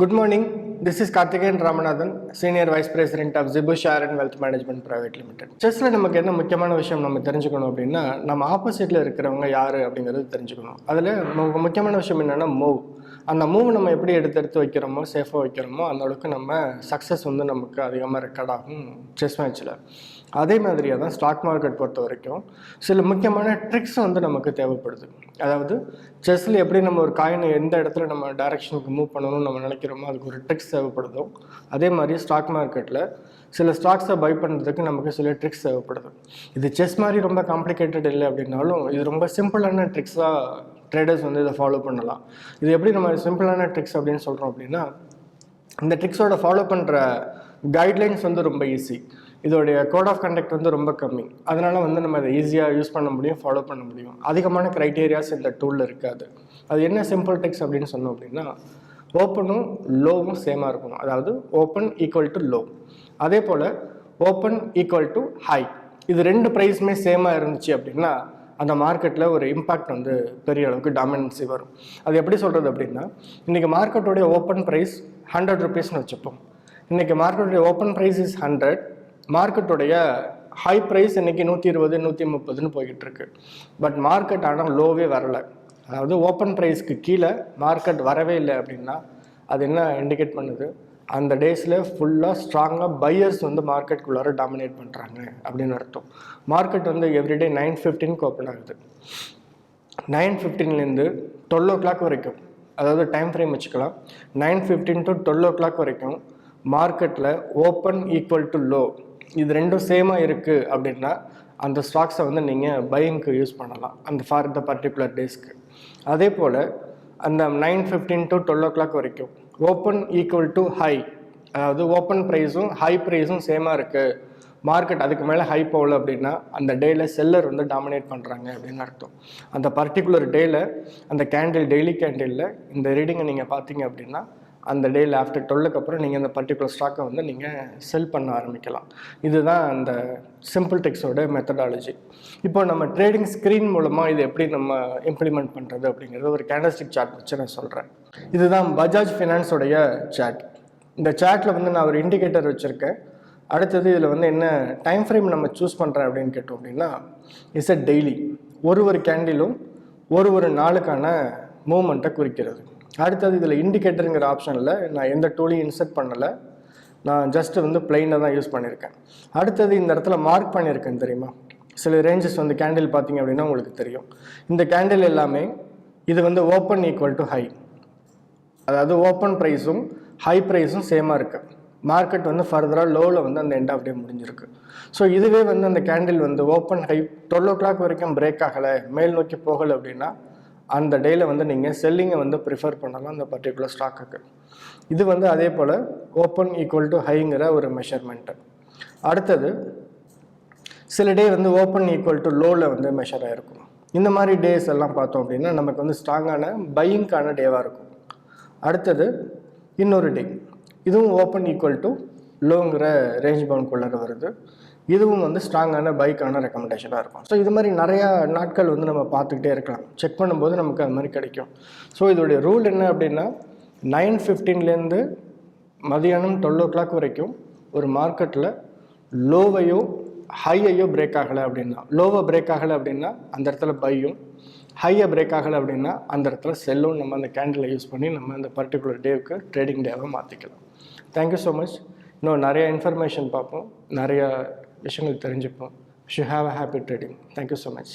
Good morning. This is Karthikeyan Ramanathan, Senior Vice President of Zebu Share and Wealth Management Private Limited. செஸ்ல நமக்கு என்ன முக்கியமான விஷயம் நம்ம தெரிஞ்சுக்கணும் அப்படின்னா, நம்ம ஆப்போசிட்ல இருக்கிறவங்க யாரு அப்படிங்கிறது தெரிஞ்சுக்கணும். அதுல முக்கியமான விஷயம் என்னன்னா மூவ். அந்த மூவ் நம்ம எப்படி எடுத்து வைக்கிறோமோ, சேஃபாக வைக்கிறோமோ, அந்த அளவுக்கு நம்ம சக்ஸஸ் வந்து நமக்கு அதிகமாக ரெக்கார்ட் ஆகும் செஸ் மேட்ச்சில். அதே மாதிரியாக தான் ஸ்டாக் மார்க்கெட் பொறுத்த வரைக்கும் சில முக்கியமான ட்ரிக்ஸ் வந்து நமக்கு தேவைப்படுது. அதாவது செஸ்ஸில் எப்படி நம்ம ஒரு காயினை எந்த இடத்துல நம்ம டைரெக்ஷனுக்கு மூவ் பண்ணணும்னு நம்ம நினைக்கிறோமோ அதுக்கு ஒரு ட்ரிக்ஸ் தேவைப்படுதோ, அதே மாதிரி ஸ்டாக் மார்க்கெட்டில் சில ஸ்டாக்ஸை பை பண்ணுறதுக்கு நமக்கு சில ட்ரிக்ஸ் தேவைப்படுது. இது செஸ் மாதிரி ரொம்ப காம்ப்ளிகேட்டட் இல்லை அப்படின்னாலும் இது ரொம்ப சிம்பிளான ட்ரிக்ஸாக ட்ரேடர்ஸ் வந்து இதை ஃபாலோ பண்ணலாம். இது எப்படி நம்ம சிம்பிளான ட்ரிக்ஸ் அப்படின்னு சொல்கிறோம் அப்படின்னா, இந்த ட்ரிக்ஸோட ஃபாலோ பண்ணுற கைட்லைன்ஸ் வந்து ரொம்ப ஈஸி. இதோடைய கோட் ஆஃப் கண்டக்ட் வந்து ரொம்ப கம்மி. அதனால் வந்து நம்ம அதை ஈஸியாக யூஸ் பண்ண முடியும், ஃபாலோ பண்ண முடியும். அதிகமான க்ரைட்டீரியாஸ் இந்த டூலில் இருக்காது. அது என்ன சிம்பிள் ட்ரிக்ஸ் அப்படின்னு சொன்னோம் அப்படின்னா, ஓப்பனும் லோவும் சேமாக இருக்கணும். அதாவது ஓப்பன் ஈக்குவல் டு லோ, அதே போல் ஓப்பன் ஈக்குவல் டு ஹை. இது ரெண்டு ப்ரைஸுமே சேமாக இருந்துச்சு அப்படின்னா அந்த மார்க்கெட்டில் ஒரு இம்பேக்ட் வந்து பெரிய அளவுக்கு டாமினன்சி வரும். அது எப்படி சொல்கிறது அப்படின்னா, இன்றைக்கி மார்க்கெட்டோடைய ஓப்பன் ப்ரைஸ் 100 rupeesனு வச்சுப்போம். இன்றைக்கி மார்க்கெட்டுடைய ஓப்பன் ப்ரைஸ் இஸ் 100, மார்க்கெட்டுடைய ஹை ப்ரைஸ் இன்றைக்கி 120 130ன்னு போய்கிட்டு இருக்கு. பட் மார்க்கெட் ஆனால் லோவே வரலை. அதாவது ஓப்பன் ப்ரைஸ்க்கு கீழே மார்க்கெட் வரவே இல்லை அப்படின்னா அது என்ன இண்டிகேட் பண்ணுது, அந்த டேஸில் ஃபுல்லாக ஸ்ட்ராங்காக பையர்ஸ் வந்து மார்க்கெட்டுக்குள்ளார டாமினேட் பண்ணுறாங்க அப்படின்னு அர்த்தம். மார்க்கெட் வந்து எவ்ரிடே 9:15க்கு ஓப்பன் ஆகுது. 9:15லேருந்து 12 o'clock வரைக்கும், அதாவது டைம் ஃப்ரேம் வச்சுக்கலாம், 9:15 to 12 o'clock வரைக்கும் மார்க்கெட்டில் ஓப்பன் ஈக்குவல் டு லோ இது ரெண்டும் சேமாக இருக்குது அப்படின்னா அந்த ஸ்டாக்ஸை வந்து நீங்கள் பையிங்க்கு யூஸ் பண்ணலாம் அந்த ஃபார் த பர்டிகுலர் டேஸ்க்கு. அதே போல் அந்த 9:15 to 12 o'clock வரைக்கும் ஓப்பன் ஈக்குவல் டு ஹை, அதாவது ஓப்பன் ப்ரைஸும் ஹை ப்ரைஸும் சேமாக இருக்குது, மார்க்கெட் அதுக்கு மேலே ஹை போகல அப்படின்னா அந்த டேயில் செல்லர் வந்து டாமினேட் பண்ணுறாங்க அப்படின்னு அர்த்தம். அந்த பர்டிகுலர் டேயில் அந்த கேண்டில் டெய்லி கேண்டிலில் இந்த ரீடிங்கை நீங்கள் பார்த்தீங்க அப்படின்னா அந்த டேயில் ஆஃப்டர் 12க்கு அப்புறம் நீங்கள் அந்த பர்டிகுலர் ஸ்டாக்கை வந்து நீங்கள் செல் பண்ண ஆரம்பிக்கலாம். இதுதான் அந்த சிம்பிள் ட்ரிக்ஸோட மெத்தடாலஜி. இப்போ நம்ம ட்ரேடிங் ஸ்க்ரீன் மூலமாக இது எப்படி நம்ம இம்ப்ளிமெண்ட் பண்ணுறது அப்படிங்கிறது ஒரு கேண்டல்ஸ்டிக் சார்ட் வச்சு நான் சொல்கிறேன். இதுதான் பஜாஜ் ஃபினான்ஸோடைய சார்ட். இந்த சார்ட்டில் வந்து நான் ஒரு இண்டிகேட்டர் வச்சுருக்கேன். அடுத்தது இதில் வந்து என்ன டைம் ஃப்ரேம் நம்ம சூஸ் பண்ணுறேன் அப்படின்னு கேட்டோம் அப்படின்னா இட்ஸ் அ டெய்லி. ஒரு கேண்டிலும் ஒரு நாளுக்கான மூவ்மெண்ட்டை குறிக்கிறது. அடுத்தது இதில் இண்டிகேட்டருங்கிற ஆப்ஷனில் நான் எந்த டூலையும் இன்சர்ட் பண்ணலை, நான் ஜஸ்ட்டு வந்து பிளெயினாக தான் யூஸ் பண்ணியிருக்கேன். அடுத்தது இந்த இடத்துல மார்க் பண்ணியிருக்கேன் தெரியுமா, சில ரேஞ்சஸ் வந்து கேண்டில் பார்த்தீங்க அப்படின்னா உங்களுக்கு தெரியும். இந்த கேண்டில் எல்லாமே இது வந்து ஓப்பன் ஈக்குவல் டு ஹை, அதாவது ஓப்பன் ப்ரைஸும் ஹை ப்ரைஸும் சேமாக இருக்குது. மார்க்கெட் வந்து ஃபர்தராக லோவில் வந்து அந்த எண்ட் ஆஃப் டே முடிஞ்சிருக்கு. ஸோ இதுவே வந்து அந்த கேண்டில் வந்து ஓப்பன் ஹை 12 o'clock வரைக்கும் பிரேக் ஆகலை, மேல் நோக்கி போகலை அப்படின்னா அந்த டேயில் வந்து நீங்கள் செல்லிங்கை வந்து ப்ரிஃபர் பண்ணலாம் அந்த பர்டிகுலர் ஸ்டாக்குக்கு. இது வந்து அதே போல் ஓப்பன் ஈக்குவல் டு ஹைங்கிற ஒரு மெஷர்மெண்ட்டு. அடுத்தது சில டே வந்து ஓப்பன் ஈக்குவல் டு லோவில் வந்து மெஷர் ஆகிருக்கும். இந்த மாதிரி டேஸ் எல்லாம் பார்த்தோம் அப்படின்னா நமக்கு வந்து ஸ்ட்ராங்கான பையிங்கான டேவாக இருக்கும். அடுத்தது இன்னொரு டே, இதுவும் ஓப்பன் ஈக்குவல் டு லோங்கிற ரேஞ்ச் பவுண்ட்குள்ளே வருது. இதுவும் வந்து ஸ்ட்ராங்கான பைக்கான ரெக்கமெண்டேஷனாக இருக்கும். ஸோ இது மாதிரி நிறையா நாட்கள் வந்து நம்ம பார்த்துக்கிட்டே இருக்கலாம். செக் பண்ணும்போது நமக்கு அது மாதிரி கிடைக்கும். ஸோ இதோடைய ரூல் என்ன அப்படின்னா 9:15லேருந்து மதியானம் 12 o'clock வரைக்கும் ஒரு மார்க்கெட்டில் லோவையோ ஹையையோ பிரேக் ஆகலை அப்படின்னா, லோவை பிரேக் ஆகலை அப்படின்னா அந்த இடத்துல பையும், ஹையை பிரேக் ஆகலை அப்படின்னா அந்த இடத்துல செல்லும் நம்ம அந்த கேண்டிலை யூஸ் பண்ணி நம்ம அந்த பர்டிகுலர் டேவுக்கு ட்ரேடிங் டேவாக மாற்றிக்கலாம். Thank you so much. இன்னும் நிறைய இன்ஃபர்மேஷன் பார்ப்போம், நிறையா விஷயங்கள் தெரிஞ்சுப்போம். You have a happy trading. Thank you so much.